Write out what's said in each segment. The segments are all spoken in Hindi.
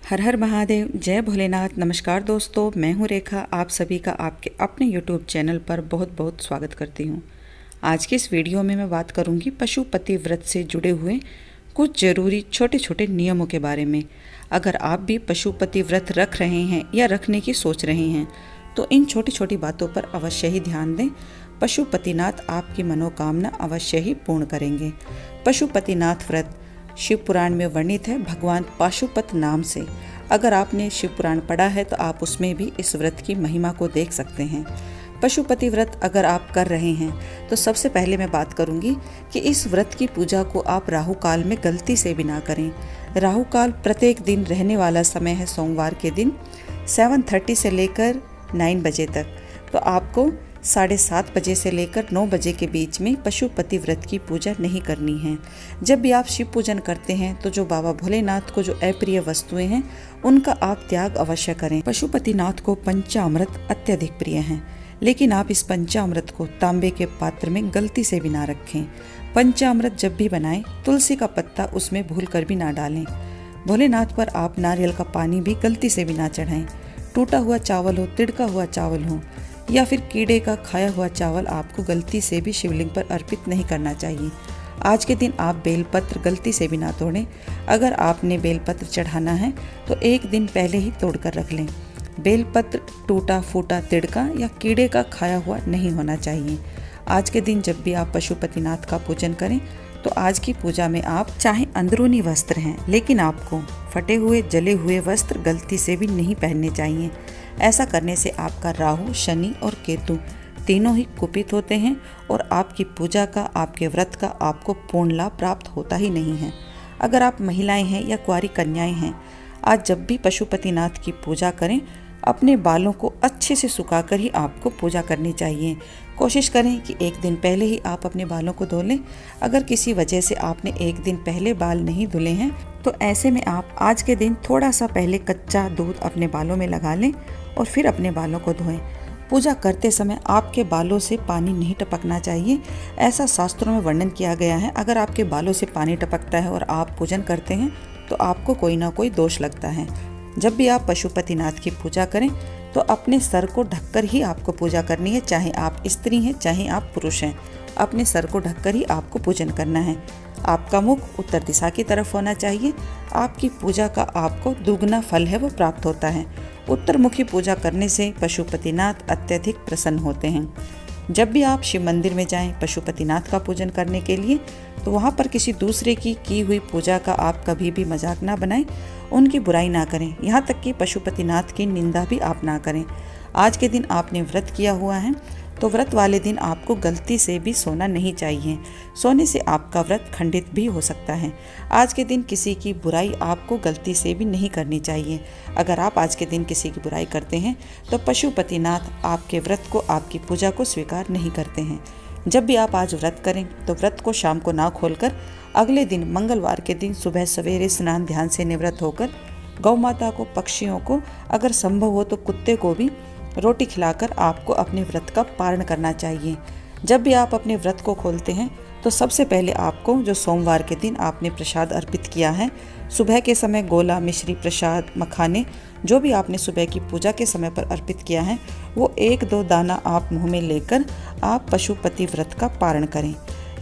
हर हर महादेव, जय भोलेनाथ। नमस्कार दोस्तों, मैं हूँ रेखा। आप सभी का आपके अपने YouTube चैनल पर बहुत बहुत स्वागत करती हूँ। आज की इस वीडियो में मैं बात करूँगी पशुपति व्रत से जुड़े हुए कुछ ज़रूरी छोटे छोटे नियमों के बारे में। अगर आप भी पशुपति व्रत रख रहे हैं या रखने की सोच रहे हैं तो इन छोटी छोटी बातों पर अवश्य ही ध्यान दें। पशुपतिनाथ आपकी मनोकामना अवश्य ही पूर्ण करेंगे। पशुपतिनाथ व्रत शिव पुराण में वर्णित है भगवान पाशुपत नाम से। अगर आपने शिव पुराण पढ़ा है तो आप उसमें भी इस व्रत की महिमा को देख सकते हैं। पशुपति व्रत अगर आप कर रहे हैं तो सबसे पहले मैं बात करूंगी कि इस व्रत की पूजा को आप राहु काल में गलती से भी ना करें। राहु काल प्रत्येक दिन रहने वाला समय है सोमवार के दिन 7:30 से लेकर 9 बजे तक। तो आपको 7:30 बजे से लेकर 9 बजे के बीच में पशुपति व्रत की पूजा नहीं करनी है। जब भी आप शिव पूजन करते हैं तो जो बाबा भोलेनाथ को जो अप्रिय वस्तुएं हैं उनका आप त्याग अवश्य करें। पशुपतिनाथ को पंचामृत अत्यधिक प्रिय हैं, लेकिन आप इस पंचामृत को तांबे के पात्र में गलती से भी ना रखें। पंचामृत जब भी बनाएं तुलसी का पत्ता उसमें भूल कर भी ना डालें। भोलेनाथ पर आप नारियल का पानी भी गलती से भी ना चढ़ाएं। टूटा हुआ चावल हो, तिड़का हुआ चावल हो या फिर कीड़े का खाया हुआ चावल आपको गलती से भी शिवलिंग पर अर्पित नहीं करना चाहिए। आज के दिन आप बेलपत्र गलती से भी ना तोड़ें। अगर आपने बेलपत्र चढ़ाना है तो एक दिन पहले ही तोड़ कर रख लें। बेलपत्र टूटा फूटा, तिड़का या कीड़े का खाया हुआ नहीं होना चाहिए। आज के दिन जब भी आप पशुपतिनाथ का पूजन करें तो आज की पूजा में आप चाहे अंदरूनी वस्त्र हैं, लेकिन आपको फटे हुए जले हुए वस्त्र गलती से भी नहीं पहनने चाहिए। ऐसा करने से आपका राहु, शनि और केतु तीनों ही कुपित होते हैं और आपकी पूजा का, आपके व्रत का आपको पूर्ण लाभ प्राप्त होता ही नहीं है। अगर आप महिलाएं हैं या कुंवारी कन्याएं हैं, आज जब भी पशुपतिनाथ की पूजा करें अपने बालों को अच्छे से सुखाकर ही आपको पूजा करनी चाहिए। कोशिश करें कि एक दिन पहले ही आप अपने बालों को धो लें। अगर किसी वजह से आपने एक दिन पहले बाल नहीं धुले हैं तो ऐसे में आप आज के दिन थोड़ा सा पहले कच्चा दूध अपने बालों में लगा लें और फिर अपने बालों को धोएं। पूजा करते समय आपके बालों से पानी नहीं टपकना चाहिए, ऐसा शास्त्रों में वर्णन किया गया है। अगर आपके बालों से पानी टपकता है और आप पूजन करते हैं तो आपको कोई ना कोई दोष लगता है। जब भी आप पशुपतिनाथ की पूजा करें तो अपने सर को ढककर ही आपको पूजा करनी है। चाहे आप स्त्री हैं चाहे आप पुरुष हैं, अपने सर को ढककर ही आपको पूजन करना है। आपका मुख उत्तर दिशा की तरफ होना चाहिए। आपकी पूजा का आपको दुगना फल है वो प्राप्त होता है। उत्तरमुखी पूजा करने से पशुपतिनाथ अत्यधिक प्रसन्न होते हैं। जब भी आप शिव मंदिर में जाएं पशुपतिनाथ का पूजन करने के लिए तो वहाँ पर किसी दूसरे की हुई पूजा का आप कभी भी मजाक ना बनाएं, उनकी बुराई ना करें, यहाँ तक कि पशुपतिनाथ की निंदा भी आप ना करें। आज के दिन आपने व्रत किया हुआ है तो व्रत वाले दिन आपको गलती से भी सोना नहीं चाहिए। सोने से आपका व्रत खंडित भी हो सकता है। आज के दिन किसी की बुराई आपको गलती से भी नहीं करनी चाहिए। अगर आप आज के दिन किसी की बुराई करते हैं तो पशुपतिनाथ आपके व्रत को, आपकी पूजा को स्वीकार नहीं करते हैं। जब भी आप आज व्रत करें तो व्रत को शाम को ना खोलकर अगले दिन मंगलवार के दिन सुबह सवेरे स्नान ध्यान से निवृत्त होकर गौ माता को, पक्षियों को, अगर संभव हो तो कुत्ते को भी रोटी खिलाकर आपको अपने व्रत का पारण करना चाहिए। जब भी आप अपने व्रत को खोलते हैं तो सबसे पहले आपको जो सोमवार के दिन आपने प्रसाद अर्पित किया है, सुबह के समय गोला, मिश्री, प्रसाद, मखाने, जो भी आपने सुबह की पूजा के समय पर अर्पित किया है वो 1-2 दाना आप मुंह में लेकर आप पशुपति व्रत का पारण करें।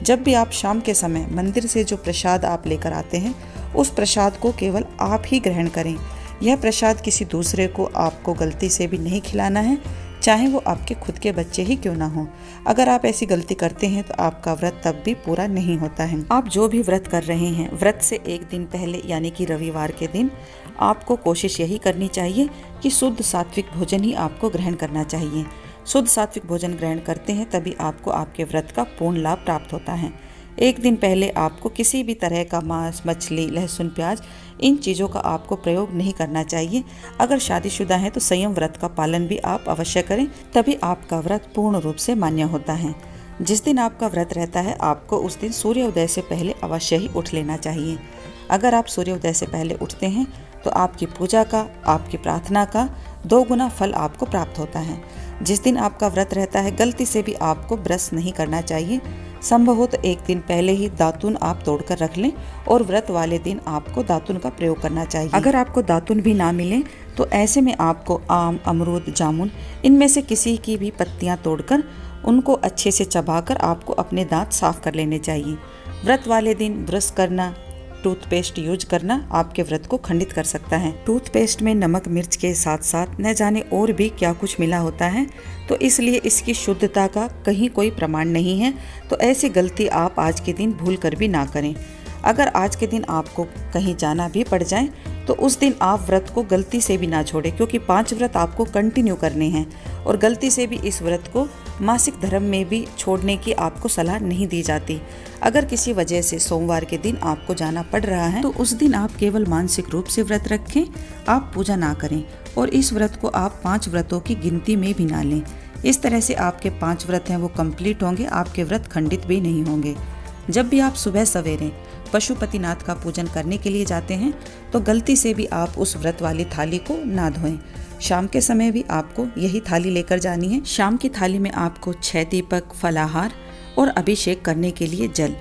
जब भी आप शाम के समय मंदिर से जो प्रसाद आप लेकर आते हैं उस प्रसाद को केवल आप ही ग्रहण करें। यह प्रसाद किसी दूसरे को आपको गलती से भी नहीं खिलाना है, चाहे वो आपके खुद के बच्चे ही क्यों ना हो। अगर आप ऐसी गलती करते हैं तो आपका व्रत तब भी पूरा नहीं होता है। आप जो भी व्रत कर रहे हैं, व्रत से एक दिन पहले यानी कि रविवार के दिन आपको कोशिश यही करनी चाहिए कि शुद्ध सात्विक भोजन ही आपको ग्रहण करना चाहिए। शुद्ध सात्विक भोजन ग्रहण करते हैं तभी आपको आपके व्रत का पूर्ण लाभ प्राप्त होता है। एक दिन पहले आपको किसी भी तरह का मांस, मछली, लहसुन, प्याज, इन चीज़ों का आपको प्रयोग नहीं करना चाहिए। अगर शादीशुदा है तो संयम व्रत का पालन भी आप अवश्य करें, तभी आपका व्रत पूर्ण रूप से मान्य होता है। जिस दिन आपका व्रत रहता है आपको उस दिन सूर्योदय से पहले अवश्य ही उठ लेना चाहिए। अगर आप सूर्योदय से पहले उठते हैं तो आपकी पूजा का, आपकी प्रार्थना का 2 गुना फल आपको प्राप्त होता है। जिस दिन आपका व्रत रहता है गलती से भी आपको ब्रश नहीं करना चाहिए। संभव हो तो एक दिन पहले ही दातुन आप तोड़कर रख लें और व्रत वाले दिन आपको दातुन का प्रयोग करना चाहिए। अगर आपको दातुन भी ना मिले तो ऐसे में आपको आम, अमरूद, जामुन इनमें से किसी की भी पत्तियां तोड़कर उनको अच्छे से चबाकर आपको अपने दांत साफ कर लेने चाहिए। व्रत वाले दिन ब्रश करना, टूथपेस्ट यूज करना आपके व्रत को खंडित कर सकता है। टूथपेस्ट में नमक मिर्च के साथ साथ न जाने और भी क्या कुछ मिला होता है, तो इसलिए इसकी शुद्धता का कहीं कोई प्रमाण नहीं है। तो ऐसी गलती आप आज के दिन भूल कर भी ना करें। अगर आज के दिन आपको कहीं जाना भी पड़ जाए तो उस दिन आप व्रत को गलती से भी ना छोड़ें, क्योंकि 5 व्रत आपको कंटिन्यू करने हैं और गलती से भी इस व्रत को मासिक धर्म में भी छोड़ने की आपको सलाह नहीं दी जाती। अगर किसी वजह से सोमवार के दिन आपको जाना पड़ रहा है तो उस दिन आप केवल मानसिक रूप से व्रत रखें, आप पूजा ना करें और इस व्रत को आप 5 व्रतों की गिनती में भी ना लें। इस तरह से आपके 5 व्रत हैं वो कंप्लीट होंगे, आपके व्रत खंडित भी नहीं होंगे। जब भी आप सुबह सवेरे पशुपतिनाथ का पूजन करने के लिए जाते हैं तो गलती से भी आप उस व्रत वाली थाली को ना धोएं। शाम के समय भी आपको यही थाली लेकर जानी है। शाम की थाली में आपको 6 दीपक, फलाहार और अभिषेक करने के लिए जल,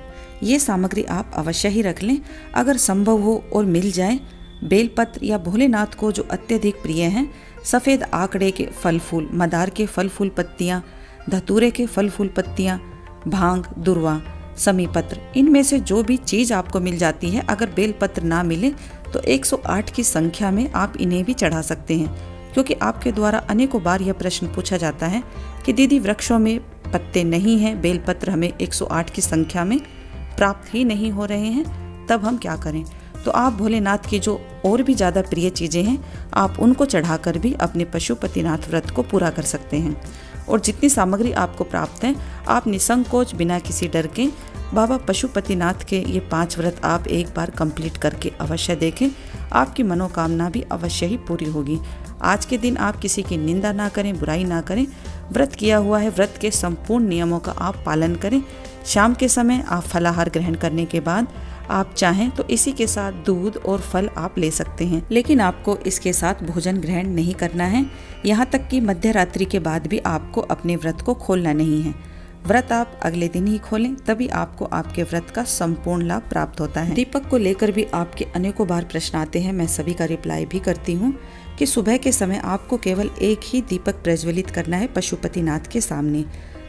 ये सामग्री आप अवश्य ही रख लें। अगर संभव हो और मिल जाए, बेलपत्र या भोलेनाथ को जो अत्यधिक प्रिय हैं, सफ़ेद आकड़े के फल फूल, मदार के फल फूल पत्तियाँ, धतूरे के फल फूल पत्तियाँ, भांग, दुर्वा, समीपत्र, इनमें से जो भी चीज़ आपको मिल जाती है, अगर बेलपत्र ना मिले तो 108 की संख्या में आप इन्हें भी चढ़ा सकते हैं। क्योंकि आपके द्वारा अनेकों बार यह प्रश्न पूछा जाता है कि दीदी वृक्षों में पत्ते नहीं हैं, बेलपत्र हमें 108 की संख्या में प्राप्त ही नहीं हो रहे हैं, तब हम क्या करें। तो आप भोलेनाथ की जो और भी ज़्यादा प्रिय चीज़ें हैं, आप उनको चढ़ाकर भी अपने पशुपतिनाथ व्रत को पूरा कर सकते हैं। और जितनी सामग्री आपको प्राप्त है, आप निसंकोच बिना किसी डर के बाबा पशुपतिनाथ के ये 5 व्रत आप एक बार कंप्लीट करके अवश्य देखें, आपकी मनोकामना भी अवश्य ही पूरी होगी। आज के दिन आप किसी की निंदा ना करें, बुराई ना करें, व्रत किया हुआ है, व्रत के संपूर्ण नियमों का आप पालन करें। शाम के समय आप फलाहार ग्रहण करने के बाद आप चाहें तो इसी के साथ दूध और फल आप ले सकते हैं, लेकिन आपको इसके साथ भोजन ग्रहण नहीं करना है। यहाँ तक कि मध्य रात्रि के बाद भी आपको अपने व्रत को खोलना नहीं है। व्रत आप अगले दिन ही खोलें, तभी आपको आपके व्रत का संपूर्ण लाभ प्राप्त होता है। दीपक को लेकर भी आपके अनेकों बार प्रश्न आते हैं, मैं सभी का रिप्लाई भी करती हूँ कि सुबह के समय आपको केवल एक ही दीपक प्रज्वलित करना है पशुपतिनाथ के सामने।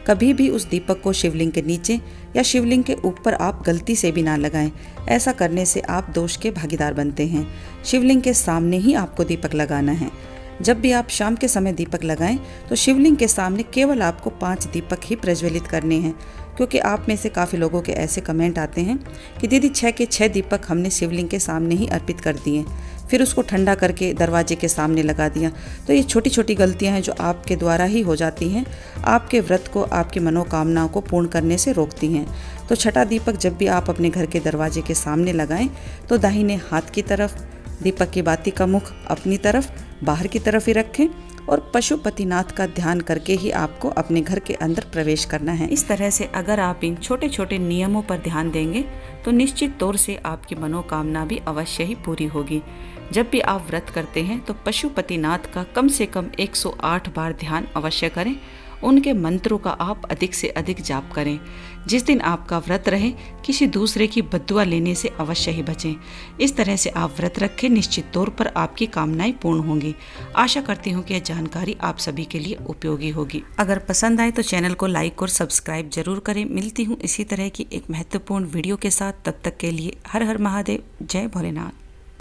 कभी भी उस दीपक को शिवलिंग के नीचे या शिवलिंग के ऊपर आप गलती से भी ना लगाएं। ऐसा करने से आप दोष के भागीदार बनते हैं। शिवलिंग के सामने ही आपको दीपक लगाना है। जब भी आप शाम के समय दीपक लगाएं तो शिवलिंग के सामने केवल आपको 5 दीपक ही प्रज्वलित करने हैं। क्योंकि आप में से काफ़ी लोगों के ऐसे कमेंट आते हैं कि दीदी 6 के 6 दीपक हमने शिवलिंग के सामने ही अर्पित कर दिए, फिर उसको ठंडा करके दरवाजे के सामने लगा दिया। तो ये छोटी छोटी गलतियां हैं जो आपके द्वारा ही हो जाती हैं, आपके व्रत को, आपकी मनोकामनाओं को पूर्ण करने से रोकती हैं। तो छठा दीपक जब भी आप अपने घर के दरवाजे के सामने लगाएं तो दाहिने हाथ की तरफ दीपक की बाती का मुख अपनी तरफ बाहर की तरफ ही रखें और पशुपतिनाथ का ध्यान करके ही आपको अपने घर के अंदर प्रवेश करना है। इस तरह से अगर आप इन छोटे छोटे नियमों पर ध्यान देंगे तो निश्चित तौर से आपकी मनोकामना भी अवश्य ही पूरी होगी। जब भी आप व्रत करते हैं तो पशुपतिनाथ का कम से कम 108 बार ध्यान अवश्य करें। उनके मंत्रों का आप अधिक से अधिक जाप करें। जिस दिन आपका व्रत रहे, किसी दूसरे की बद्दुआ लेने से अवश्य ही बचें। इस तरह से आप व्रत रखें, निश्चित तौर पर आपकी कामनाएं पूर्ण होंगी। आशा करती हूँ कि यह जानकारी आप सभी के लिए उपयोगी होगी। अगर पसंद आए तो चैनल को लाइक और सब्सक्राइब जरूर करें। मिलती हूँ इसी तरह की एक महत्वपूर्ण वीडियो के साथ, तब तक के लिए हर हर महादेव, जय भोलेनाथ।